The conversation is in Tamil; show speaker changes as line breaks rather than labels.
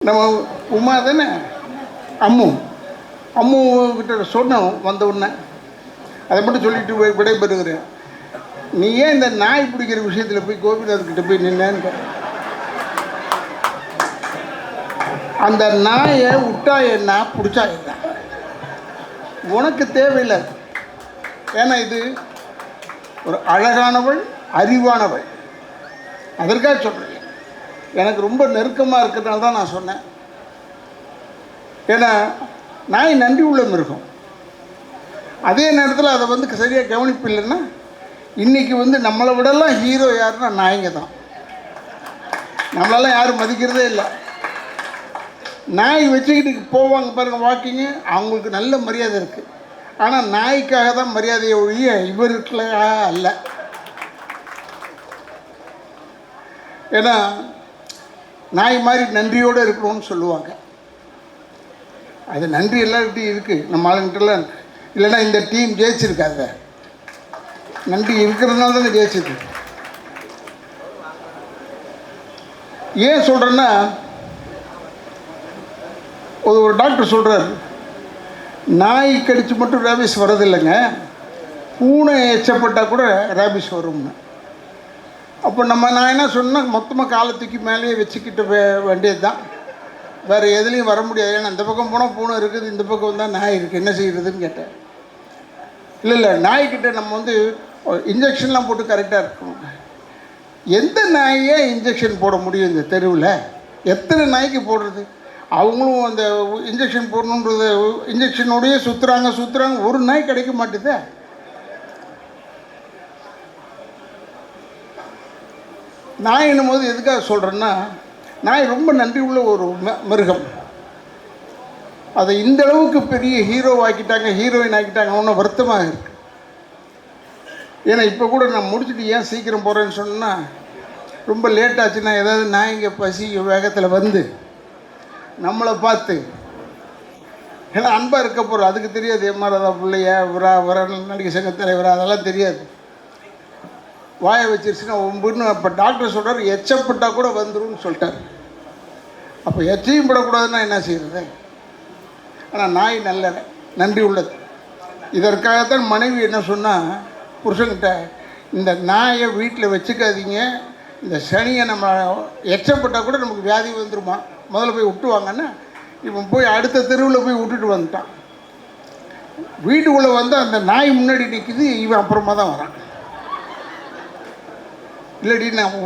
நம்ம உமா தானே, அம்மு கிட்ட சொன்னோம் வந்த உடனே, அதை மட்டும் சொல்லிட்டு விடைபெறுகிறேன். நீ ஏன் இந்த நாய் பிடிக்கிற விஷயத்தில் போய் கோபிநாத்கிட்ட போய் நின்னேன்னு. அந்த நாயை விட்டா என்ன, பிடிச்சா என்ன, உனக்கு தேவையில்லை. ஏன்னா இது ஒரு அழகானவள், அறிவானவள். அதற்காக சொல்கிறேன். எனக்கு ரொம்ப நெருக்கமாக இருக்கிறதுனால தான் நான் சொன்னேன். ஏன்னா நாய் நன்றி உள்ள மிருகம். அதே நேரத்தில் அதை வந்து சரியாக கவனிப்பு இல்லைன்னா இன்றைக்கி வந்து நம்மளை விடலாம் ஹீரோ யாருன்னா நாய்ங்க தான். நம்மளெல்லாம் யாரும் மதிக்கிறதே இல்லை. நாய் வச்சுக்கிட்டு போவாங்க பாருங்கள் வாக்கிங்கு, அவங்களுக்கு நல்ல மரியாதை இருக்குது. ஆனால் நாய்க்காக தான் மரியாதையை ஒழிய இவருக்குலையா அல்ல. ஏன்னா நாய் மாதிரி நன்றியோடு இருக்கணும்னு சொல்லுவாங்க. அது நன்றி எல்லார்கிட்டையும் இருக்குது, நம்ம ஆளுங்கிட்டலாம். இல்லைன்னா இந்த டீம் ஜெயிச்சிருக்காங்க. நன்றி இருக்கிறதுனால தான் ஜெயிச்சிருக்கு. ஏன் சொல்கிறேன்னா, ஒரு டாக்டர் சொல்கிறார், நாய் கடித்து மட்டும் ரேபிஸ் வரதில்லைங்க, பூனை எச்சப்பட்டால் கூட ரேபிஸ் வரும்னு. அப்போ நான் என்ன சொன்னால், மொத்தமாக காலத்துக்கு மேலேயே வச்சுக்கிட்டு வேண்டியது தான், வேறு எதுலேயும் வர முடியாது. ஏன்னா இந்த பக்கம் போனால் பூனை இருக்குது, இந்த பக்கம் வந்தால் நாய் இருக்குது, என்ன செய்கிறதுன்னு கேட்டேன். இல்லை நாய்க்கிட்ட நம்ம வந்து இன்ஜெக்ஷன்லாம் போட்டு கரெக்டாக இருக்கணும். எந்த நாயே இன்ஜெக்ஷன் போட முடியும் இந்த தெருவில்? எத்தனை நாய்க்கு போடுறது? அவங்களும் அந்த இன்ஜெக்ஷன் போடணுன்றது இன்ஜெக்ஷனோடையே சுற்றுறாங்க. ஒரு நாய் கிடைக்க மாட்டுதே. நாய் என்னும் போது எதுக்காக சொல்கிறேன்னா, நாய் ரொம்ப நன்றி உள்ள ஒரு மிருகம். அதை இந்த அளவுக்கு பெரிய ஹீரோயின் ஆக்கிட்டாங்க. ஒன்றும் வருத்தமாக இருக்குது. ஏன்னா இப்போ கூட நான் முடிச்சுட்டு ஏன் சீக்கிரம் போகிறேன்னு சொன்னால், ரொம்ப லேட் ஆச்சுன்னா ஏதாவது நாய்ங்க பசி வேகத்தில் வந்து நம்மளை பார்த்து, ஏன்னா அன்பாக இருக்க போகிறோம், அதுக்கு தெரியாது எம்ஆர்ஆ பிள்ளையா வர நடிகை சங்க தலைவரா, அதெல்லாம் தெரியாது. வாயை வச்சிருச்சுன்னா ஒம்புன்னு. அப்போ டாக்டர் சொல்கிறார், எச்சப்பட்டால் கூட வந்துடும் சொல்லிட்டார். அப்போ எச்சையும் படக்கூடாதுன்னா என்ன செய்கிறது? ஆனால் நாய் நல்ல நன்றி உள்ளது. இதற்காகத்தான் மனைவி என்ன சொன்னால் புருஷன்கிட்ட, இந்த நாயை வீட்டில் வச்சுக்காதீங்க, இந்த சனியை நம்ம எச்சப்பட்டால் கூட நமக்கு வியாதி வந்துருமா, முதல்ல போய் விட்டுவாங்கன்னா, இவன் போய் அடுத்த தெருவில் போய் விட்டுட்டு வந்துட்டான். வீட்டுக்குள்ளே வந்து அந்த நாய் முன்னாடி நிற்கிது, இவன் அப்புறமா தான் வரான். இல்லடி நான்